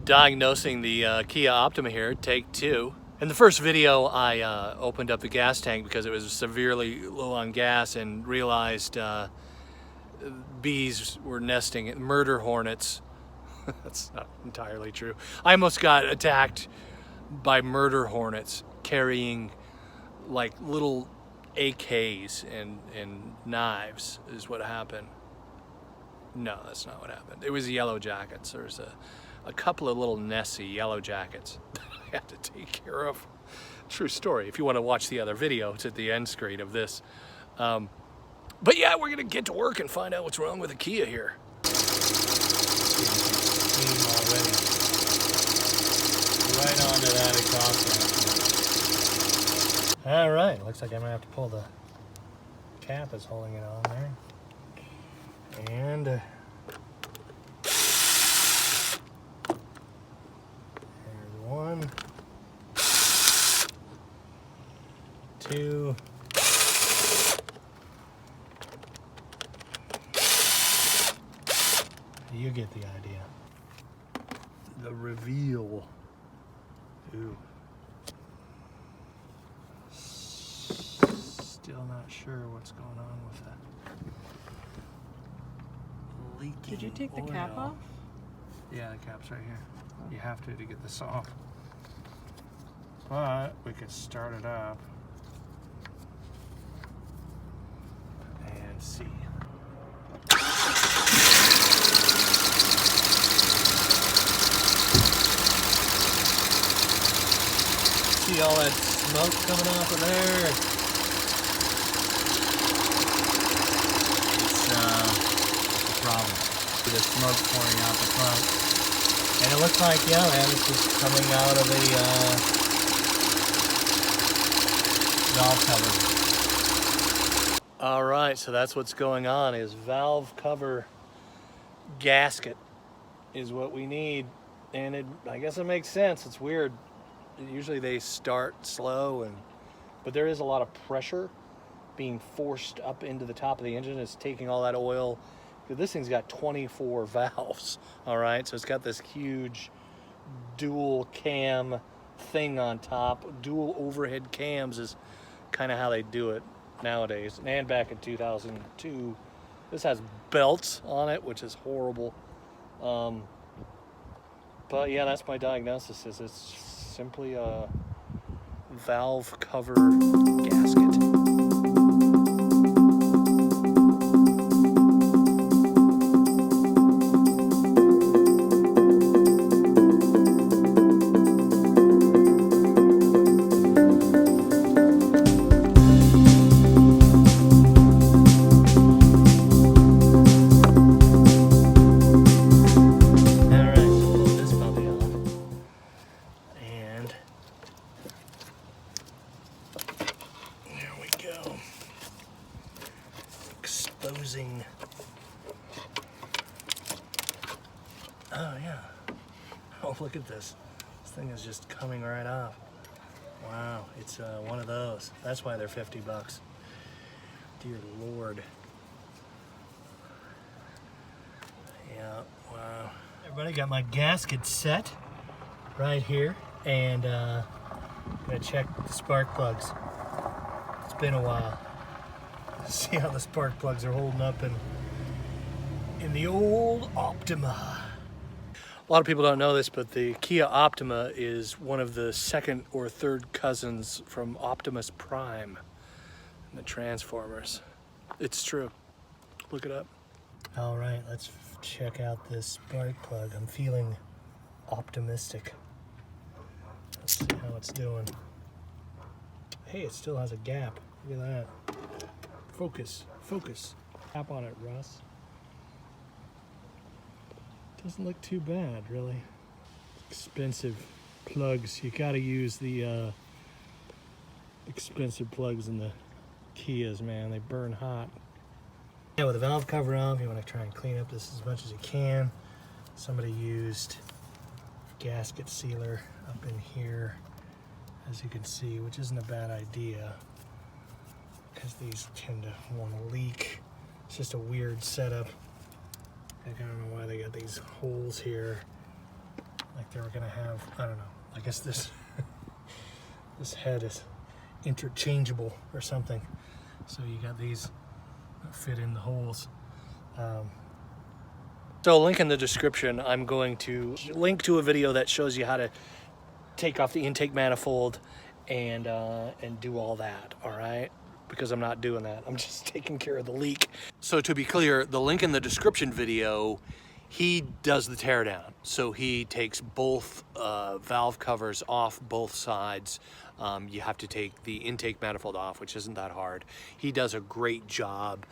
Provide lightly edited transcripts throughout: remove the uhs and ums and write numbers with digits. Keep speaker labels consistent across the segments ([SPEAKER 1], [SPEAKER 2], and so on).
[SPEAKER 1] Diagnosing the Kia Optima here, take 2. In the first video, I opened up the gas tank because it was severely low on gas and realized bees were nesting, murder hornets. That's not entirely true. I almost got attacked by murder hornets carrying like little AKs and knives is what happened. No, that's not what happened. It was yellow jackets. There's a couple of little nesty yellow jackets that I had to take care of. True story. If you want to watch the other video, it's at the end screen of this. But yeah, we're gonna get to work and find out what's wrong with the Kia here. Already. Right onto that exhaust. All right, looks like I'm gonna have to pull the cap is holding it on there. And there's 1, 2, you get the idea. The reveal. Ooh. Still not sure what's going on with that. Leaking.
[SPEAKER 2] Did you take the
[SPEAKER 1] oil.
[SPEAKER 2] cap off?
[SPEAKER 1] Yeah, the cap's right here. You have to get this off. But we could start it up and see. See all that smoke coming off of there? It's the problem. The smoke pouring out the front. And it looks like, yeah, man, it's just coming out of the valve cover. All right, so that's what's going on is valve cover gasket is what we need. And I guess it makes sense. It's weird. Usually they start slow, but there is a lot of pressure being forced up into the top of the engine. It's taking all that oil. This thing's got 24 valves, all right? So it's got this huge dual cam thing on top. Dual overhead cams is kind of how they do it nowadays. And back in 2002, this has belts on it, which is horrible. But yeah, that's my diagnosis. Is it's simply a valve cover gasket. Exposing. Oh yeah. Oh, look at this. This thing is just coming right off. Wow, it's one of those. That's why they're $50. Dear Lord. Yeah, wow. Everybody, got my gasket set right here, and gonna check the spark plugs. It's been a while. See how the spark plugs are holding up in the old Optima. A lot of people don't know this, but the Kia Optima is one of the second or third cousins from Optimus Prime and the Transformers. It's true. Look it up. All right, let's check out this spark plug. I'm feeling optimistic. Let's see how it's doing. Hey, it still has a gap. Look at that. Focus, focus. Tap on it, Russ. Doesn't look too bad, really. Expensive plugs. You gotta use the expensive plugs in the Kias, man. They burn hot. Yeah, with the valve cover off, you want to try and clean up this as much as you can. Somebody used gasket sealer up in here, as you can see, which isn't a bad idea, because these tend to want to leak. It's just a weird setup. I don't know why they got these holes here, like they were gonna have, I don't know, I guess this this head is interchangeable or something. So you got these that fit in the holes. So link in the description, I'm going to link to a video that shows you how to take off the intake manifold and do all that, all right? Because I'm not doing that. I'm just taking care of the leak. So to be clear, the link in the description video, he does the teardown. So he takes both valve covers off both sides. You have to take the intake manifold off, which isn't that hard. He does a great job,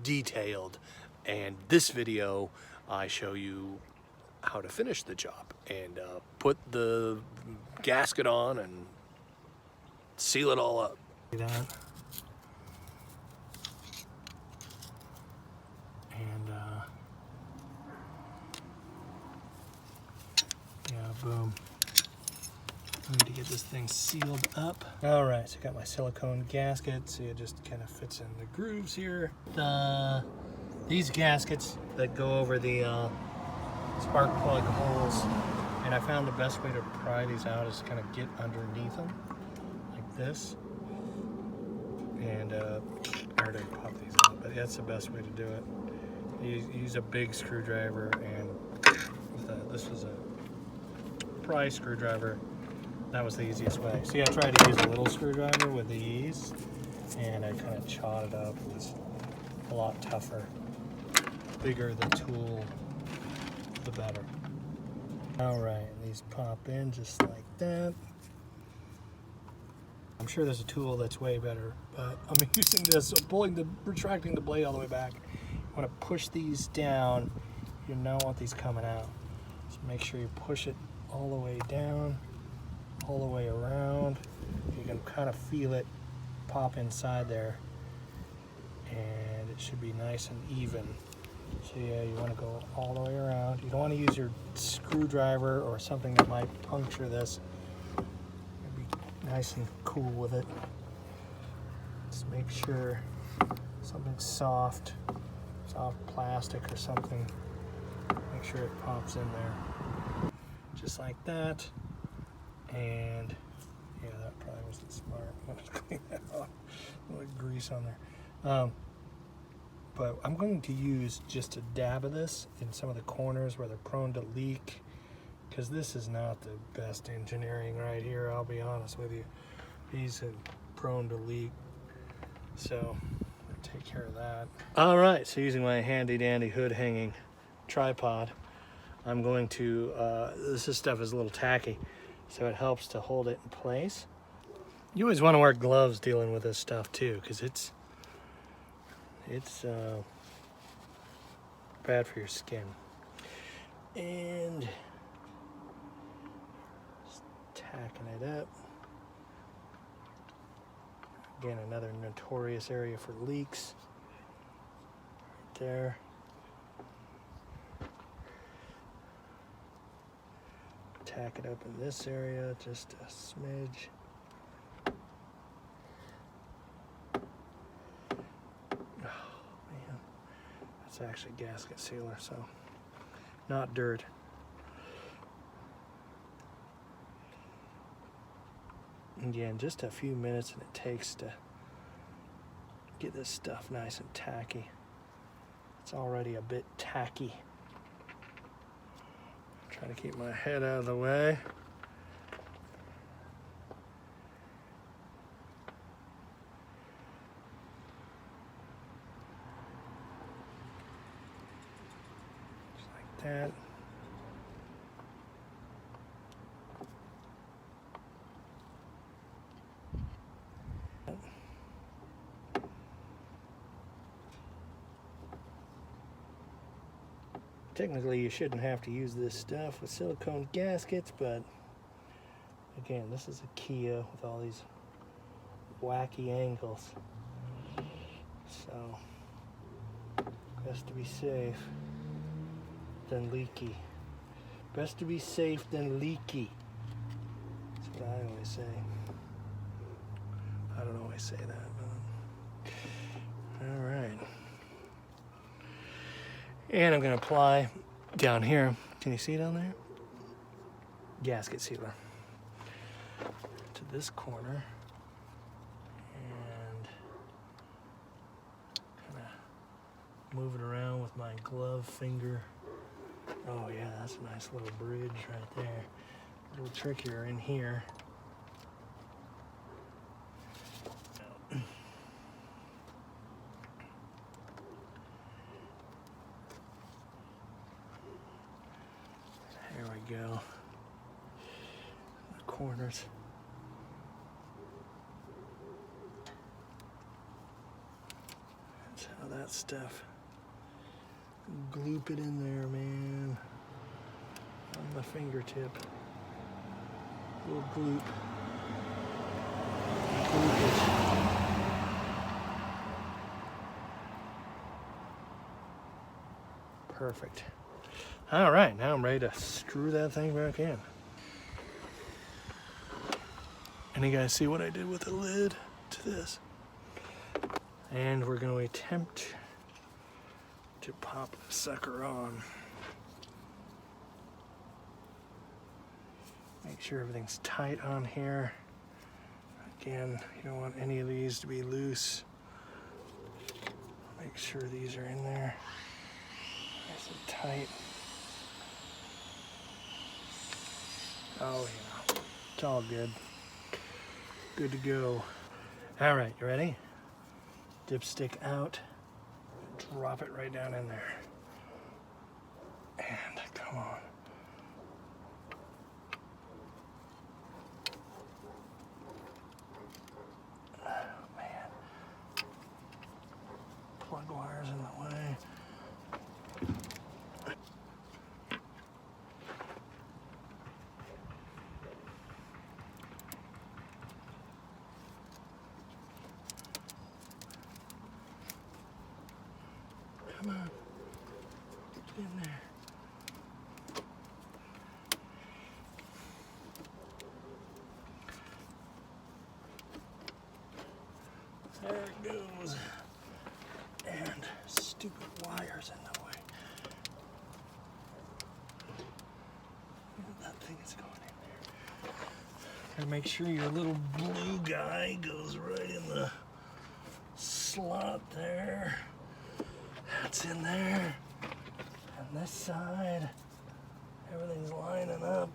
[SPEAKER 1] detailed. And this video, I show you how to finish the job and put the gasket on and seal it all up. And yeah, boom. I need to get this thing sealed up. All right, so I got my silicone gasket, so it just kind of fits in the grooves here. These gaskets that go over the spark plug holes, and I found the best way to pry these out is kind of get underneath them, like this. And I already popped these out, but that's the best way to do it. You use a big screwdriver, and this was a pry screwdriver. That was the easiest way. See, I tried to use a little screwdriver with these, and I kind of chawed it up. It was a lot tougher. Bigger the tool, the better. All right, these pop in just like that. I'm sure there's a tool that's way better, but I'm using this, retracting the blade all the way back. You want to push these down. You don't want these coming out. So make sure you push it all the way down, all the way around. You can kind of feel it pop inside there, and it should be nice and even. So yeah, you want to go all the way around. You don't want to use your screwdriver or something that might puncture this. Be nice and cool with it. Just make sure something soft plastic or something. Make sure it pops in there. Just like that. And yeah, that probably wasn't smart. I'm going to clean that off. A little grease on there. But I'm going to use just a dab of this in some of the corners where they're prone to leak, because this is not the best engineering right here, I'll be honest with you. These are prone to leak, so I'll take care of that. All right, so using my handy dandy hood hanging tripod, I'm going to, this stuff is a little tacky, so it helps to hold it in place. You always want to wear gloves dealing with this stuff too, because it's bad for your skin. And just tacking it up. Again, another notorious area for leaks. Right there. Tack it up in this area, just a smidge. It's actually gasket sealer, so not dirt. Again, just a few minutes and it takes to get this stuff nice and tacky. It's already a bit tacky. Try to keep my head out of the way. That. Technically, you shouldn't have to use this stuff with silicone gaskets, but again, this is a Kia with all these wacky angles. So, best to be safe than leaky. Best to be safe than leaky. That's what I always say. I don't always say that, but all right. And I'm going to apply down here. Can you see down there? gasket sealer to this corner and kind of move it around with my glove finger. Oh yeah, that's a nice little bridge right there. A little trickier in here. There we go. The corners. That's how that stuff. Gloop it in there, man. On the fingertip. Little gloop. Gloop it. Perfect. All right, now I'm ready to screw that thing back in. And you guys see what I did with the lid to this? And we're going to attempt to pop the sucker on. Make sure everything's tight on here. Again, you don't want any of these to be loose. Make sure these are in there nice and tight. Oh yeah, it's all good. Good to go. All right, you ready? Dipstick out. Drop it right down in there. And come on. Oh man. Plug wires in the way. Come on, get in there. There it goes. And stupid wires in the way. That thing is going in there. Gotta make sure your little blue guy goes right in the slot there. That's in there. And this side, everything's lining up.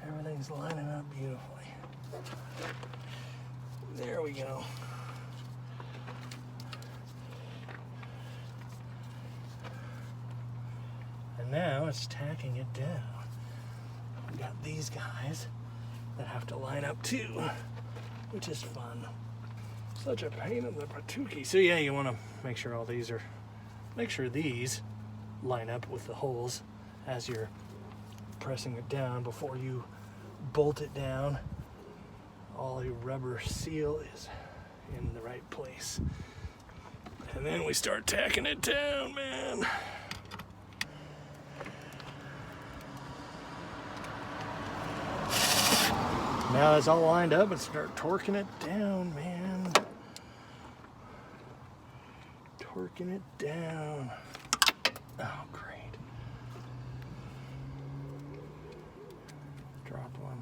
[SPEAKER 1] Everything's lining up beautifully. There we go. And now it's tacking it down. We've got these guys that have to line up too, which is fun. Such a pain in the patookie. So yeah, you want to make sure all these are, make sure these line up with the holes as you're pressing it down before you bolt it down. All your rubber seal is in the right place. And then we start tacking it down, man. Now it's all lined up and start torquing it down, man. Torquing it down. Oh, great. Drop one.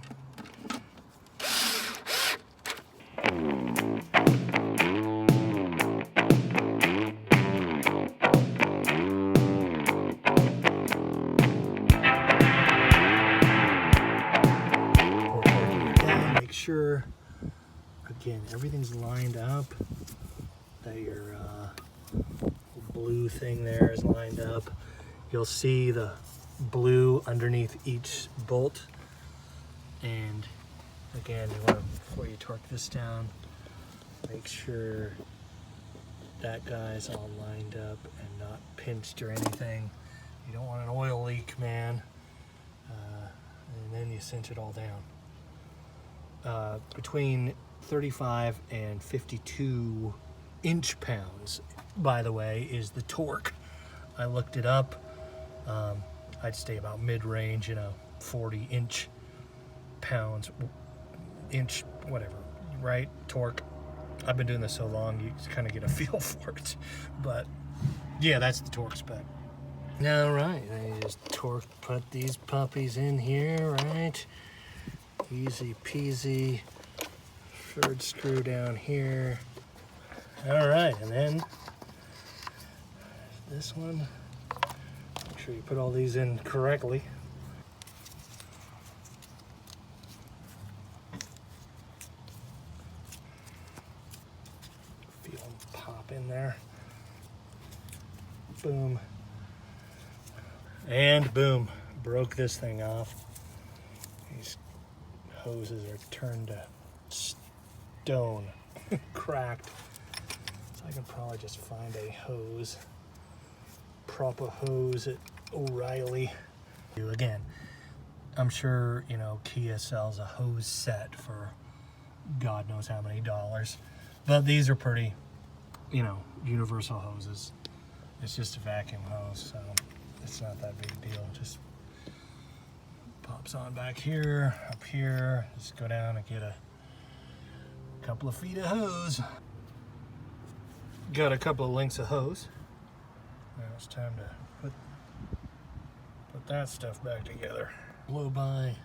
[SPEAKER 1] Make sure, again, everything's lined up, that your blue thing there is lined up. You'll see the blue underneath each bolt. And again, you want to, before you torque this down, make sure that guy's all lined up and not pinched or anything. You don't want an oil leak, man. And then you cinch it all down. Between 35 and 52 inch-pounds, by the way, is the torque. I looked it up. I'd stay about mid-range, 40 inch-pounds, inch, whatever, right? Torque. I've been doing this so long, you kind of get a feel for it. But yeah, that's the torque spec. All right, now you just put these puppies in here, right? Easy peasy. Third screw down here. All right, and then this one. Make sure you put all these in correctly. Feel them pop in there. Boom. And boom, broke this thing off. These hoses are turned to stone, cracked. So I can probably just find a hose, proper hose at O'Reilly. Again, I'm sure, you know, Kia sells a hose set for God knows how many dollars. But these are pretty, you know, universal hoses. It's just a vacuum hose, so it's not that big a deal. Just pops on back here, up here. Just go down and get a couple of feet of hose. Got a couple of lengths of hose. Now it's time to put that stuff back together. Blow by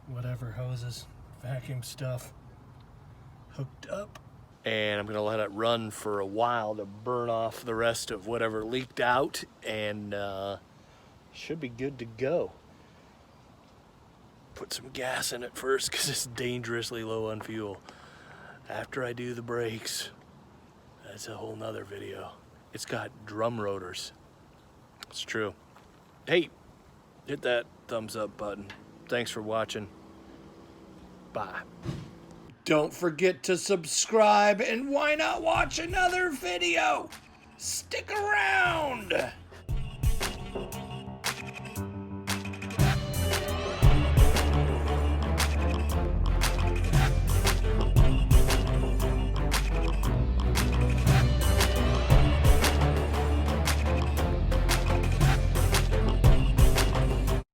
[SPEAKER 1] whatever hoses, vacuum stuff hooked up. And I'm gonna let it run for a while to burn off the rest of whatever leaked out, and should be good to go. Put some gas in it first because it's dangerously low on fuel. After I do the brakes, that's a whole nother video. It's got drum rotors. It's true. Hey, hit that thumbs up button. Thanks for watching. Bye. Don't forget to subscribe, and why not watch another video? Stick around!